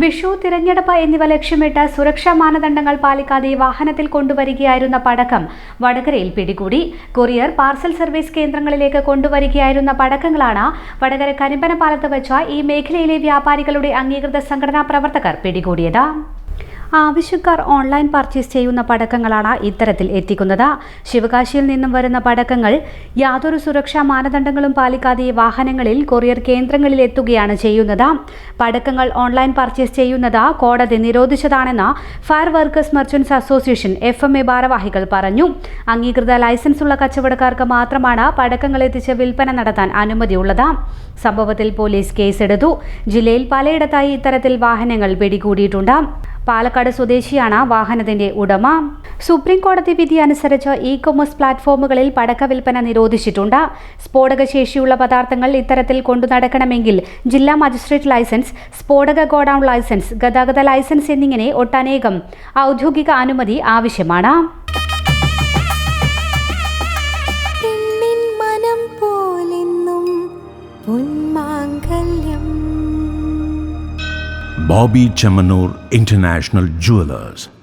വിഷു, തിരഞ്ഞെടുപ്പ് എന്നിവ ലക്ഷ്യമിട്ട് സുരക്ഷാ മാനദണ്ഡങ്ങൾ പാലിക്കാതെ വാഹനത്തിൽ കൊണ്ടുവരികയായിരുന്ന പടക്കം വടകരയിൽ പിടികൂടി. കൊറിയർ, പാർസൽ സർവീസ് കേന്ദ്രങ്ങളിലേക്ക് കൊണ്ടുവരികയായിരുന്ന പടക്കങ്ങളാണ് വടകര കരിമ്പനപാലത്ത് വെച്ച ഈ മേഖലയിലെ വ്യാപാരികളുടെ അംഗീകൃത സംഘടനാ പ്രവർത്തകർ പിടികൂടിയത്. ആവശ്യക്കാർ ഓൺലൈൻ പർച്ചേസ് ചെയ്യുന്ന പടക്കങ്ങളാണ് ഇത്തരത്തിൽ എത്തിക്കുന്നത്. ശിവകാശിയിൽ നിന്നും വരുന്ന പടക്കങ്ങൾ യാതൊരു സുരക്ഷാ മാനദണ്ഡങ്ങളും പാലിക്കാതെ വാഹനങ്ങളിൽ കൊറിയർ കേന്ദ്രങ്ങളിൽ എത്തുകയാണ് ചെയ്യുന്നത്. പടക്കങ്ങൾ ഓൺലൈൻ പർച്ചേസ് ചെയ്യുന്നത് കോടതി നിരോധിച്ചതാണെന്ന് fire workers merchants association FMA ഭാരവാഹികൾ പറഞ്ഞു. അംഗീകൃത ലൈസൻസുള്ള കച്ചവടക്കാർക്ക് മാത്രമാണ് പടക്കങ്ങൾ എത്തിച്ച് വിൽപ്പന നടത്താൻ അനുമതിയുള്ളത്. സംഭവത്തിൽ പോലീസ് കേസെടുത്തു. ജില്ലയിൽ പലയിടത്തായി ഇത്തരത്തിൽ വാഹനങ്ങൾ പിടികൂടിയിട്ടുണ്ട്. പാലക്കാട് സ്വദേശിയാണ് വാഹനത്തിന്റെ ഉടമ. സുപ്രീം കോടതി വിധി അനുസരിച്ച് ഇ-കൊമേഴ്സ് പ്ലാറ്റ്ഫോമുകളിൽ പടക്ക വിൽപ്പന നിരോധിച്ചിട്ടുണ്ട്. സ്ഫോടക ശേഷിയുള്ള പദാർത്ഥങ്ങൾ ഇത്തരത്തിൽ കൊണ്ടു നടക്കണമെങ്കിൽ ജില്ലാ മജിസ്ട്രേറ്റ് ലൈസൻസ്, സ്ഫോടക ഗോഡൌൺ ലൈസൻസ്, ഗതാഗത ലൈസൻസ് എന്നിങ്ങനെ ഒട്ടനേകം ഔദ്യോഗിക അനുമതി ആവശ്യമാണ്. Bobby Chamanur International Jewelers.